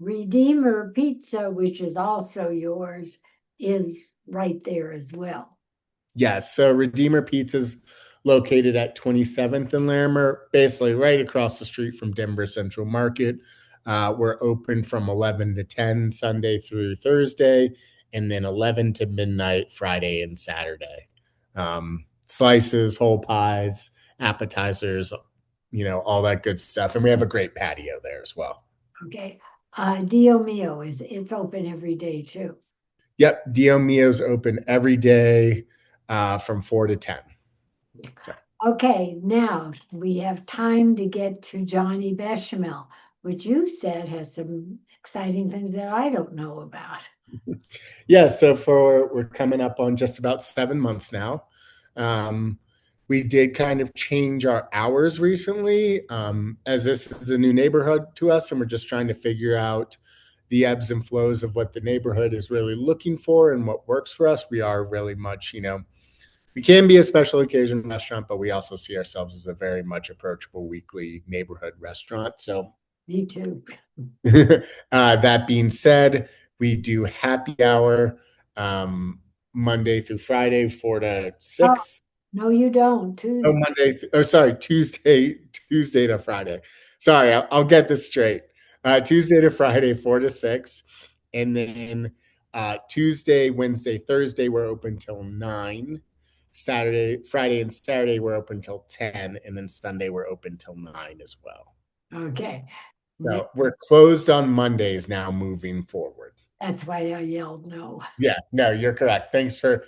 Redeemer Pizza, which is also yours, is right there as well. Yes. So Redeemer Pizza's located at 27th and Larimer, basically right across the street from Denver Central Market. We're open from 11 to 10 Sunday through Thursday, and then 11 to midnight Friday and Saturday. Slices, whole pies, appetizers, all that good stuff. And we have a great patio there as well. Okay. Dio Mio is it's open every day too. Yep. Dio Mio's open every day from 4 to 10. So. Okay, now we have time to get to Johnny Bechamel, which you said has some exciting things that I don't know about. Yeah, so for we're coming up on just about 7 months now. Um, we did kind of change our hours recently, as this is a new neighborhood to us, and we're just trying to figure out the ebbs and flows of what the neighborhood is really looking for and what works for us. We are really much, we can be a special occasion restaurant, but we also see ourselves as a very much approachable weekly neighborhood restaurant. So Me too. that being said, we do happy hour um, Monday through Friday, 4 to 6. Oh, no, you don't. Oh, Tuesday. sorry, Tuesday to Friday. Sorry, I'll get this straight. Tuesday to Friday, 4 to 6, and then Tuesday, Wednesday, Thursday, we're open till 9. Saturday, Friday, and Saturday, we're open till 10, and then Sunday, we're open till 9 as well. Okay. So we're closed on Mondays now moving forward. That's why I yelled no. Yeah, no, you're correct. Thanks for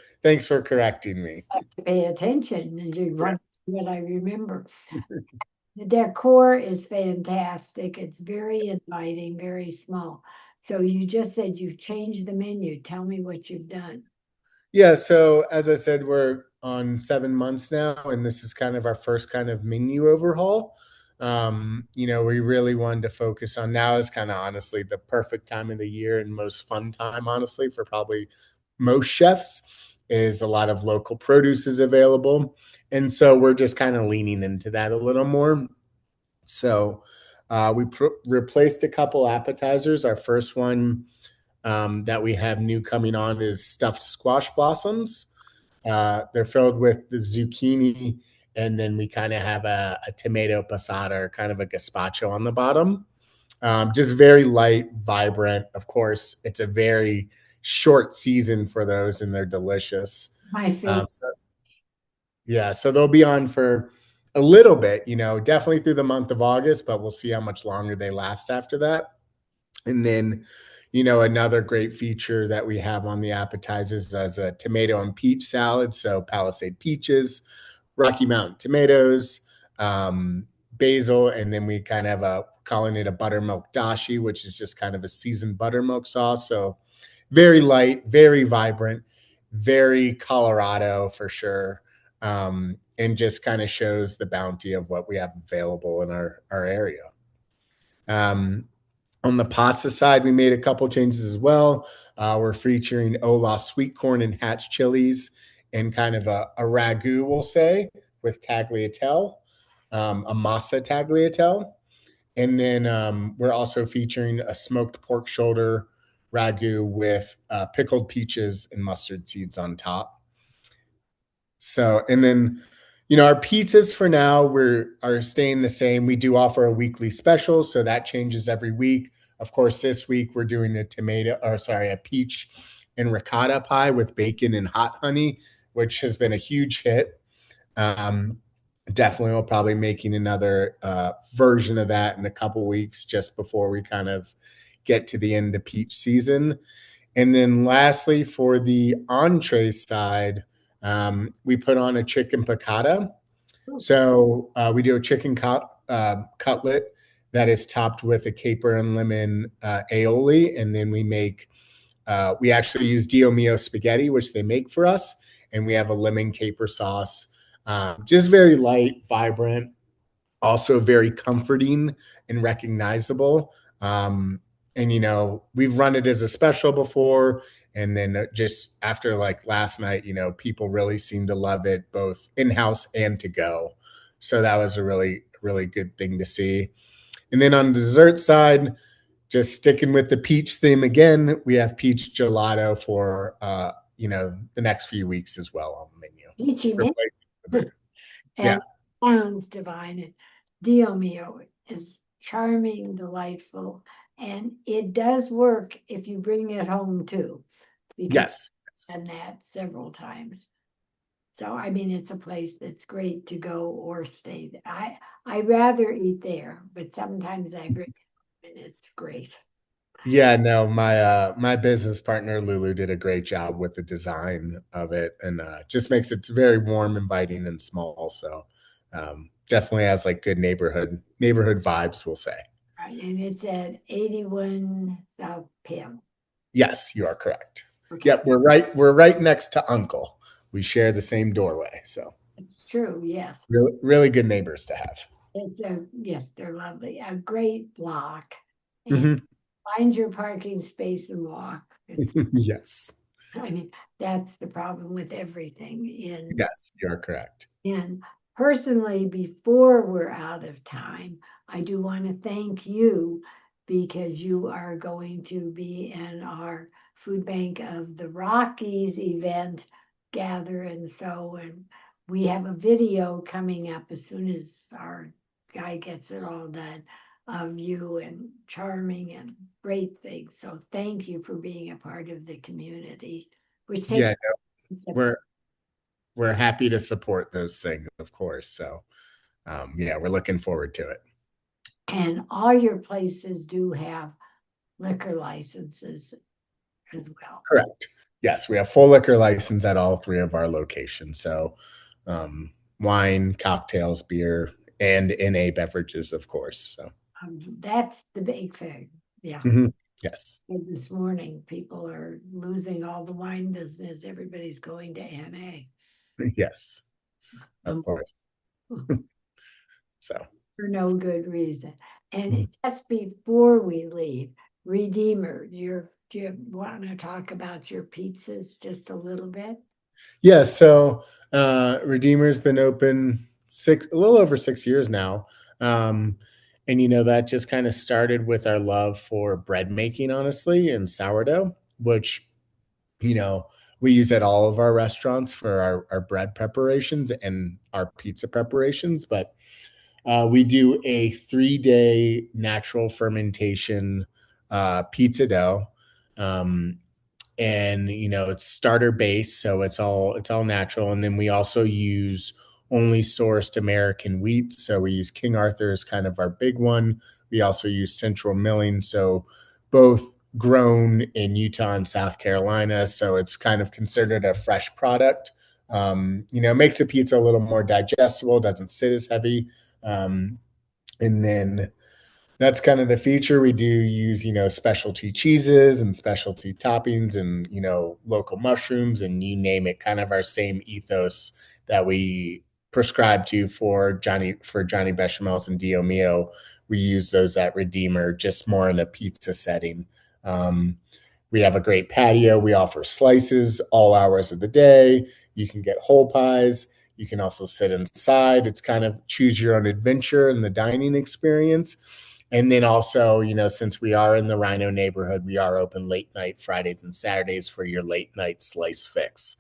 correcting me. I have to pay attention and you Yeah. run what I remember. The decor is fantastic. It's very inviting, very small. So you just said you've changed the menu. Tell me what you've done. Yeah, so as I said, we're on 7 months now, and this is kind of our first kind of menu overhaul. We really wanted to focus on now is kind of honestly the perfect time of the year and most fun time, honestly, for probably most chefs is a lot of local produce is available. And so we're just kind of leaning into that a little more. So we replaced a couple appetizers. Our first one that we have new coming on is stuffed squash blossoms. They're filled with the zucchini, and then we kind of have a tomato passata or kind of a gazpacho on the bottom. Just very light, vibrant. Of course, it's a very short season for those, and they're delicious. My favorite. So yeah, so they'll be on for a little bit, definitely through the month of August, but we'll see how much longer they last after that. And then, another great feature that we have on the appetizers is a tomato and peach salad. So Palisade peaches, Rocky Mountain tomatoes, basil, and then we kind of calling it a buttermilk dashi, which is just kind of a seasoned buttermilk sauce. So very light, very vibrant, very Colorado for sure. And just kind of shows the bounty of what we have available in our area. Um, on the pasta side, we made a couple changes as well. We're featuring Ola sweet corn and hatch chilies and kind of a ragu, we'll say, with tagliatelle, a masa tagliatelle. And then we're also featuring a smoked pork shoulder ragu with pickled peaches and mustard seeds on top. So, and then, our pizzas for now are staying the same. We do offer a weekly special, so that changes every week. Of course, this week we're doing a peach and ricotta pie with bacon and hot honey, which has been a huge hit. Um, Definitely, we'll probably making another version of that in a couple weeks, just before we kind of get to the end of peach season. And then lastly, for the entree side, we put on a chicken piccata. So we do a cutlet that is topped with a caper and lemon aioli, and then we actually use Dio Mio spaghetti, which they make for us, and we have a lemon caper sauce. Just very light, vibrant, also very comforting and recognizable. And we've run it as a special before, and then just after like last night, people really seem to love it both in house and to go. So that was a really really good thing to see. And then on the dessert side, just sticking with the peach theme again, we have peach gelato for the next few weeks as well on the menu. Peachy mint. Replacing the boo. Yeah. And sounds divine. And Dio Mio is charming, delightful, and it does work if you bring it home too, because Yes. I've done that several times. So I mean, it's a place that's great to go or stay. I rather eat there, but sometimes I bring it home and it's great. Yeah, no, my business partner Lulu did a great job with the design of it, and just makes it very warm, inviting, and small. So definitely has like good neighborhood vibes, we'll say. Right, and it's at 81 South Pim. Yes, you are correct. Okay, Yep, we're right next to Uncle. We share the same doorway, so it's true. Yes. really good neighbors to have. It's a, yes, they're lovely. A great block. And Mhm. find your parking space and walk. It's, Yes, I mean, that's the problem with everything yes, you are correct. in personally, before we're out of time, I do want to thank you because you are going to be in our Food Bank of the Rockies event gather and so and we have a video coming up as soon as our guy gets it all done of you and charming and great things. So thank you for being a part of the community, which takes Yeah, we're we're happy to support those things, of course. So yeah, we're looking forward to it. and all your places do have liquor licenses as well. Correct. Yes, we have full liquor license at all three of our locations. So wine, cocktails, beer, and NA beverages, of course. So That's the big thing. Yeah. mhm. Yes, And this morning, people are losing all the wine business. Everybody's going to NA. yes, of Um, course. So for no good reason. And mhm. just before we leave, Redeemer, do you want to talk about your pizzas just a little bit? Yeah, so Redeemer's been open a little over 6 years now. Um, and that just kind of started with our love for bread making, honestly, and sourdough, which you know, we use at all of our restaurants for our bread preparations and our pizza preparations. But we do a 3-day natural fermentation pizza dough. Um, and it's starter base, so it's all natural, and then we also use only sourced American wheat, so we use King Arthur as kind of our big one. We also use Central Milling, so both grown in Utah and South Carolina, so it's kind of considered a fresh product. Makes the pizza a little more digestible, doesn't sit as heavy. And then that's kind of the feature. We do use, specialty cheeses and specialty toppings and, local mushrooms and you name it, kind of our same ethos that we prescribe to for Johnny Bechamels and Dio Mio. We use those at Redeemer, just more in a pizza setting. Um, we have a great patio. We offer slices all hours of the day. You can get whole pies. You can also sit inside. It's kind of choose your own adventure in the dining experience. And then also, since we are in the Rhino neighborhood, we are open late night Fridays and Saturdays for your late night slice fix.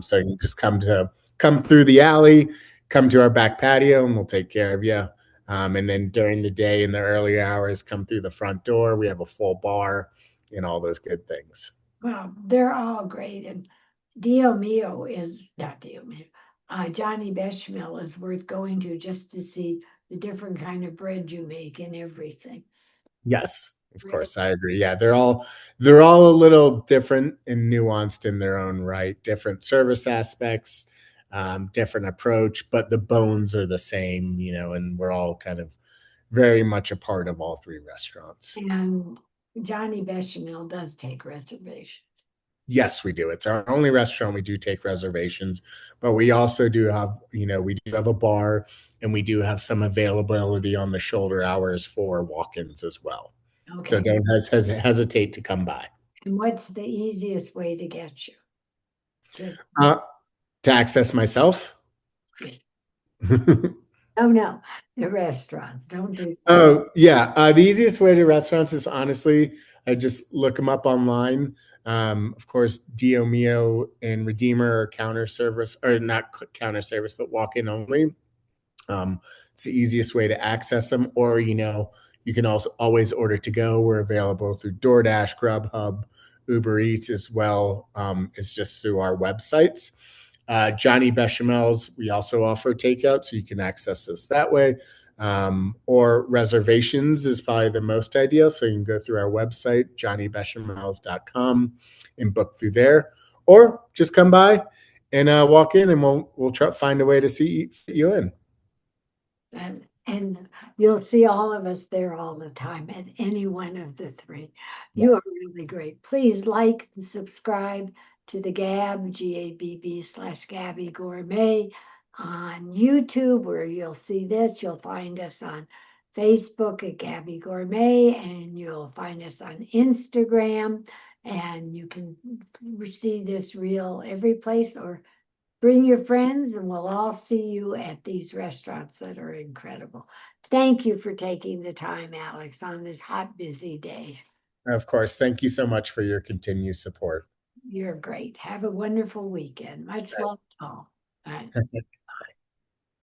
So you can just come through the alley, come to our back patio, and we'll take care of you. And then during the day in the early hours, come through the front door. We have a full bar and all those good things. Well, they're all great. And Dio Mio is not Dio Mio. Johnny Bechamel is worth going to just to see the different kind of bread you make and everything. Yes, of Really, course, I agree. Yeah, they're all a little different and nuanced in their own right. Different service aspects, different approach, but the bones are the same, and we're all kind of very much a part of all three restaurants. and Johnny Bechamel does take reservations. Yes, we do. It's our only restaurant we do take reservations, but we also do have, we do have a bar and we do have some availability on the shoulder hours for walk-ins as well. So Okay. don't hesitate to come by. And what's the easiest way to get you? Just Uh, to access myself. Oh, no, the restaurants, don't do that. Oh, yeah. The easiest way to restaurants is honestly, I just look them up online. Of course, Dio Mio and Redeemer are counter service, or not counter service, but walk in only. It's the easiest way to access them. Or, you can also always order to go. We're available through DoorDash, Grubhub, Uber Eats as well. It's just through our websites. Johnny Bechamel's, we also offer takeout, so you can access us that way. Or reservations is probably the most ideal. So you can go through our website, johnnybechamels.com, and book through there. Or just come by and walk in, and we'll try find a way to fit you in. And you'll see all of us there all the time at any one of the three. You are Yes. really great. Please like and subscribe to the Gabb, Gabb / Gourmet on YouTube, where you'll see this. You'll find us on Facebook at Gabby Gourmet, and you'll find us on Instagram. And you can see this reel every place, or bring your friends, and we'll all see you at these restaurants that are incredible. Thank you for taking the time, Alex, on this hot, busy day. Of course. Thank you so much for your continued support. You're great. Have a wonderful weekend. Much love to all. Bye.